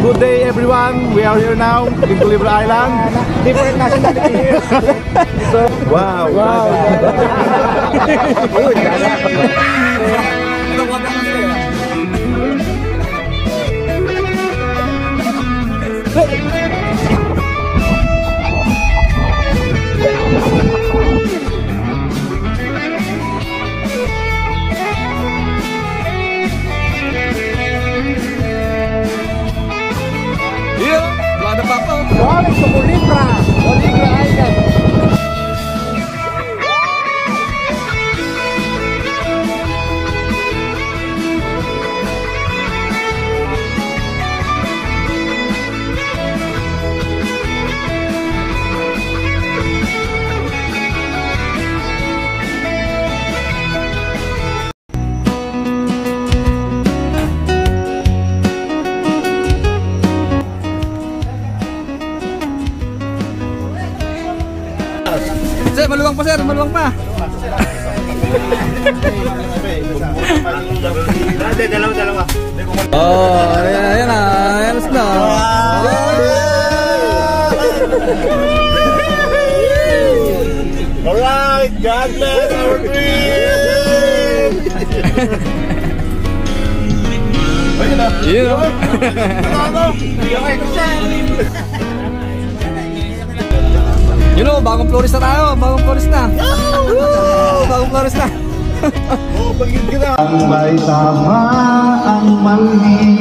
good day everyone. We are here now in Culebra Island. Different nationality here. So, Wow. Welcome to Culebra Island. Sir, maluwang pa sir, maluwang pa. Dalawa. Oh, ayan na, ayan na. Alright, God bless our dream. You know. You know, bagong florist na tayo, bagong florist na. Bagong florist na. Ang may tama, ang mali,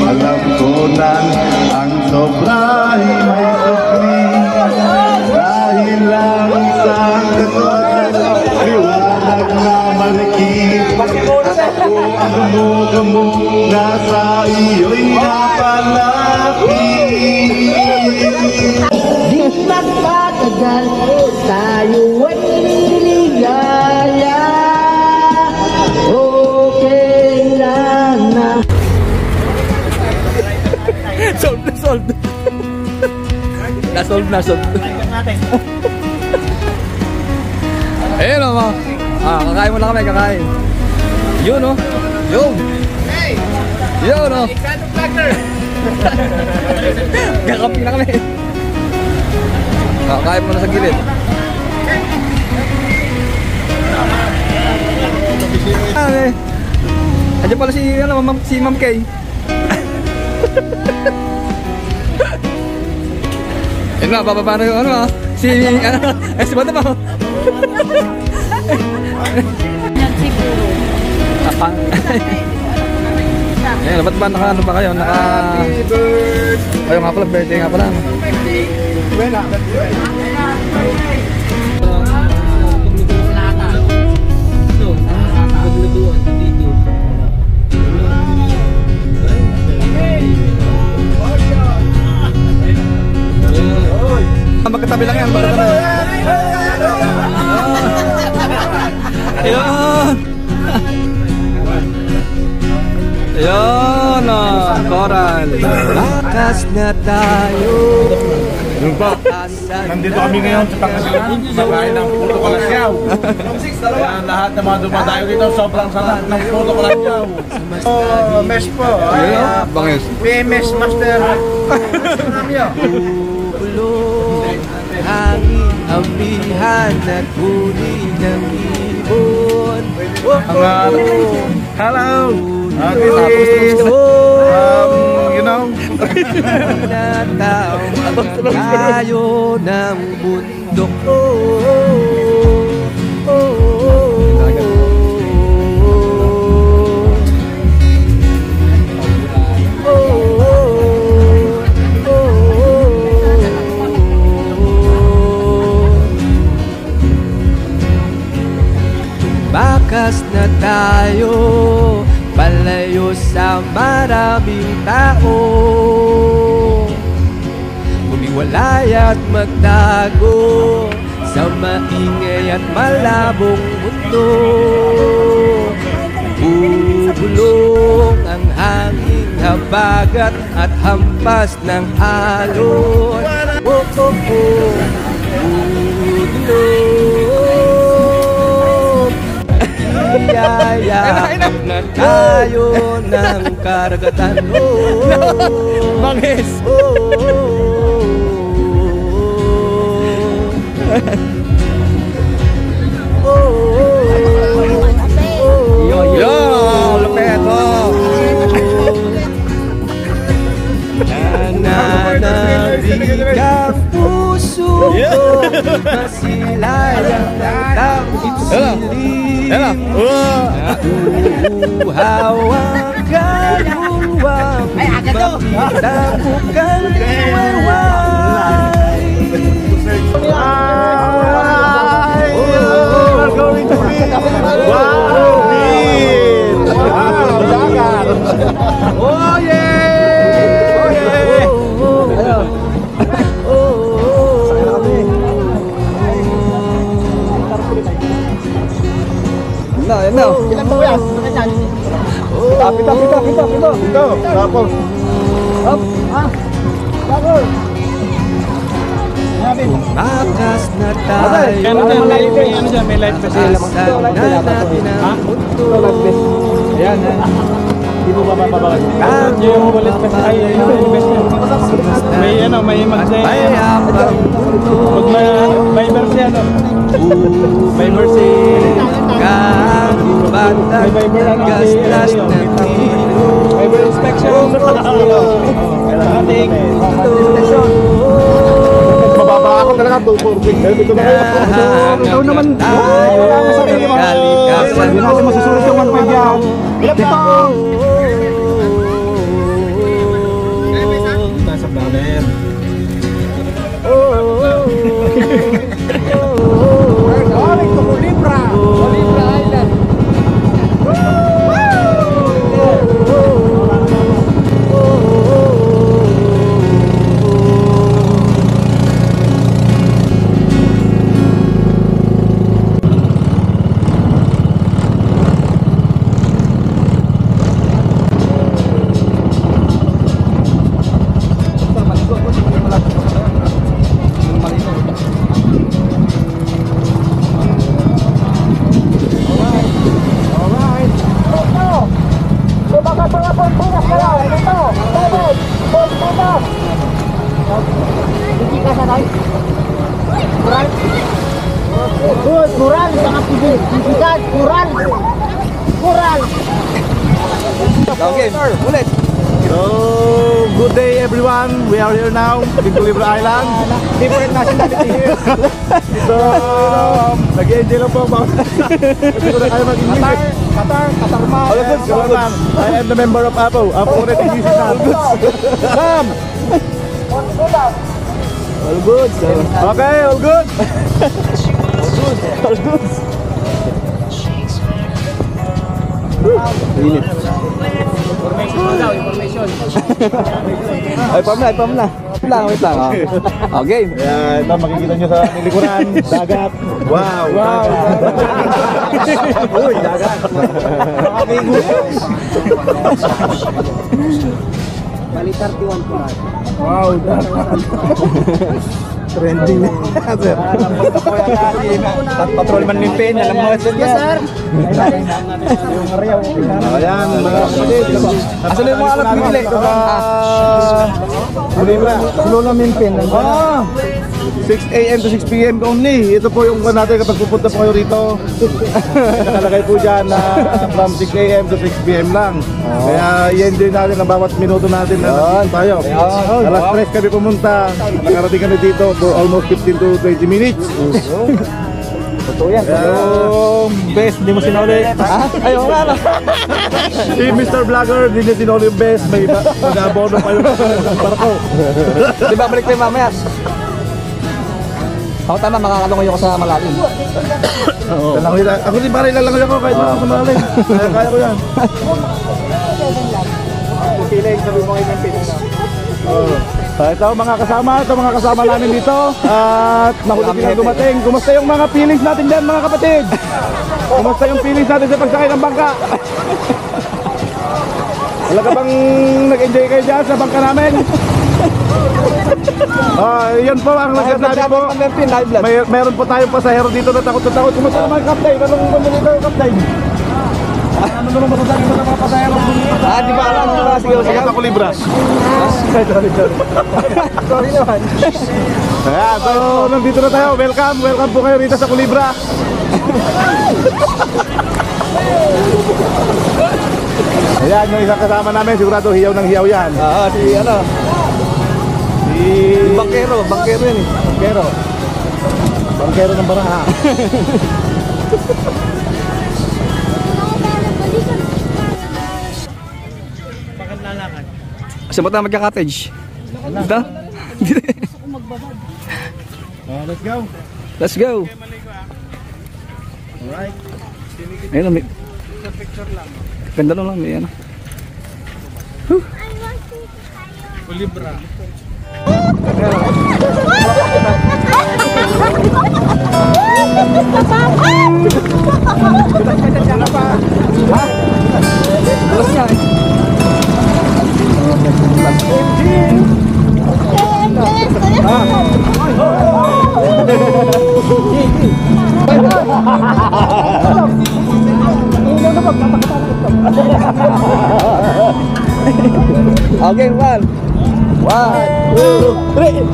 alam ko na ang sobra'y may sukli. Dahil lang sa katotohanan, liwanag na malakit. Ako ang gumugamo na sa iyo'y napalapit. Di magpatagal, tayo ay ligaya. Okay lang na. Solve na, solve. Na-solve na, solve. Ayun o, kakain mo na kami, kakain. Yun o, yun. Yun o. Kakapi na kami. Kakain mo na sa gilid. Andiyan pala si, si Ma'am Kay. Yun nga, bababa na yung si Bata pa. Tapang. Ayan, ba't ba naka pa kayo? Happy birthday! Ayun nga pala, birthday nga pala. Magkatabi lang yan, magkatabi. Ayun! Ayun o, coral. Bakas na tayo. Yun po, nandito kami ngayon sa Pangasinan, magain ng puto kalasyaw. Kaya lahat ng mga dumadayo dito, sobrang sarap ng puto kalasyaw. Mesh po, Bangis. PMS Master. Hangin, amihan at huli ng ibon. Hello! This is, you know, tayo ng bundok. Bakas na tayo, palayo sa maraming tao. Humiwalay at magtago sa maingay at malabong mundo. Bubulong ang hanging habagat at hampas ng alon. Oh, oh, oh. Bubulong Yayakap na tayo ng karagatan. Bangis. Yo, lupet. Nananabig ang puso ko, masilayang takip silim. Uhaw ang kaluluwang magdapukang liwayway. We're going to win! Wow! Win! Wow! Dagat! Oh yeah! Oh yeah! Yan na. Ilan po yan? Pito. Ito, tapos. Up. Bagol. Bakas na tayo. May light kasi. Asan na natin ang mundo. Ayan. Hindi mo ba mababagal? Yung ulit kasi ay may mag-say. Payapang mundo. May versi ano? May mercy. Kagubatang gaslas na tilo. Fiber inspection. Ating Mababa ako talaga, 240. Ito na kayo. Ikaw naman tayo. Kalikasan. Hindi natin masusunod yung 1.5 yan. Dito. Nasa planet. Going to Libra. Libra Island. Good, kural, sangat signifikan, kural. Okay, ulit. So, good day everyone. We are here now in Libra Island. Different nationality here. So, nag-enjoy lang po ako. Kasi ko na kayo mag-English. Qatar man. All good, all good. I am the member of APO. APO ulit English na. Sam! All good. Okay, all good. All good. Init. Ay, pam na. Wait lang. Oh, game. Ayan, ito makikita nyo sa likuran, dagat. Wow! Uy, dagat! Bali 31 po. Wow, dagat! Trending na, sir. Patrolman Limpin, alam mo. Yes, sir. Ayan, mga kapatid. Asan yung mga alat bibili? Lola Minpin. 6 a.m. to 6 p.m. only. Ito po yung natin kapag pupunta po kayo rito. Nakalagay po dyan na from 6 a.m. to 6 p.m. lang. Kaya i-enjoy natin ang bawat minuto natin na tayo. Alas 3 kami pumunta. Nakarating kami dito for almost 15 to 20 minutes. Totoo yan. Best, hindi mo sinuli. Ayaw nga na. Si Mr. Vlogger, hindi niya sinuli yung best. May mag-abono pa yung barko. Di ba balik tayo mamaya? Ako tama, makakalungoy ako sa malalim. Ako din pare lalangoy ako kahit ako sa malalim. Kaya ko yan. Piling sabi mo kayo ng piling. Ito mga kasama namin dito. At mahuli silang dumating. Kumusta yung mga feelings natin dyan mga kapatid? Kumusta yung feelings natin sa pagsakay ng bangka? Wala ka bang nag-enjoy kayo dyan sa bangka namin? Yan po ang nagsasabi po. Meron po tayong pasahero dito na takot. Kumusta naman, Captain? Anong dito, Captain? Ano naman masasabi mo sa mga pasaya ng buhay? Ah, di ba alam? Di ba? Sige, sige. Ako libras. Sorry naman. Ayan, so nandito na tayo. Welcome po kayo rito sa Kulibra. Ayan, yung isang kasama namin, sigurado hiyaw ng hiyaw yan. Ah, si ano? Si... Bangkero yun eh. Bangkero. Bangkero ng Baraha. Saan ba tayo magka-cottage? Ito? Let's go. Let's go. Alright. Ayun lang, may... Ganda lang, may ano. Alas niya eh. Okay, one, two, three.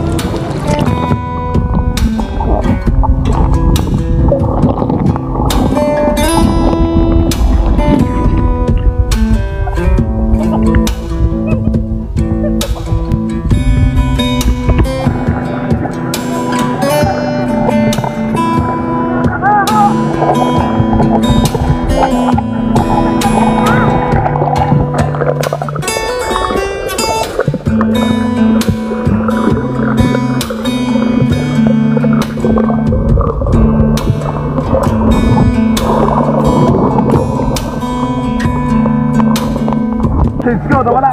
Let's go, nawala.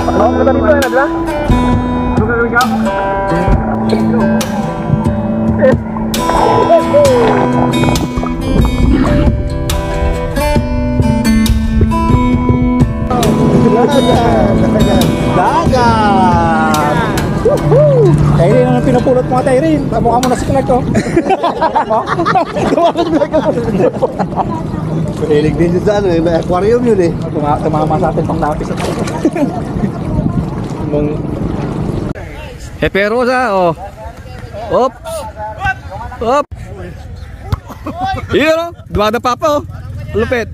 Ano ka dito eh, nagla? Ano gagawin ka? Dagat! Tyrin, ang pinupulot mo nga, Tyrin. Mukha mo na si Clark, oh. Mahilig din yun sa ano eh, may aquarium yun eh. Tumama sa atin pang lapis at Pero sa, oh. Oops. Oops. Yun, oh. Dumadapa pa, oh. Lupit.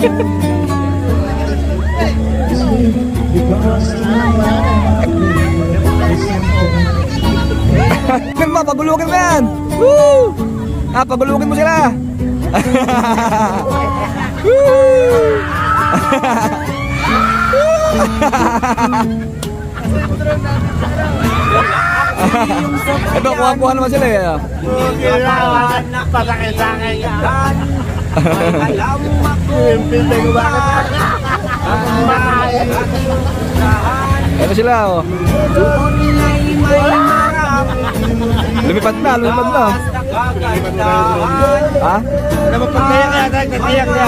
Kan mo, pabulukin mo yan! Woo! Pabulukin mo sila! Woo! Ito, kuha-kuha naman sila eh. Pasakit-sakit yan. Ito sila oh. Lumipad na. Ha? Napapagkaya kaya tayo, katiyak kaya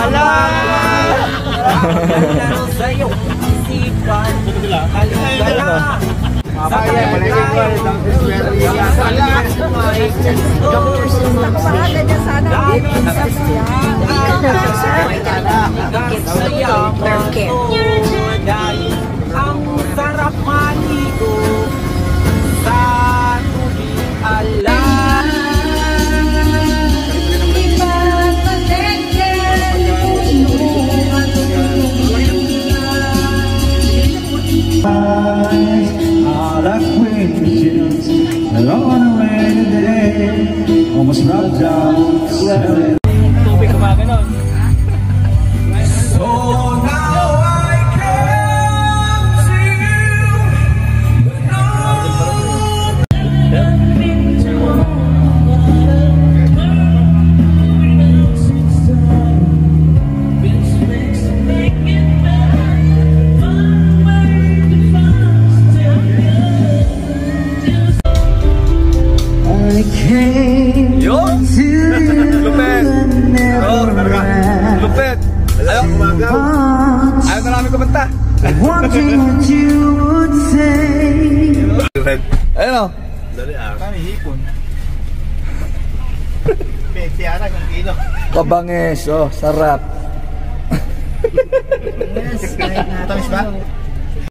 ang sarap maligo sa tubig alam. Almost rubbed down. Tubig kumaganon. Yun! Lupet! Oh, lupet! Ayaw na namin kumanta! Ayun o! Kabangis, oh, sarap! Tamis ba?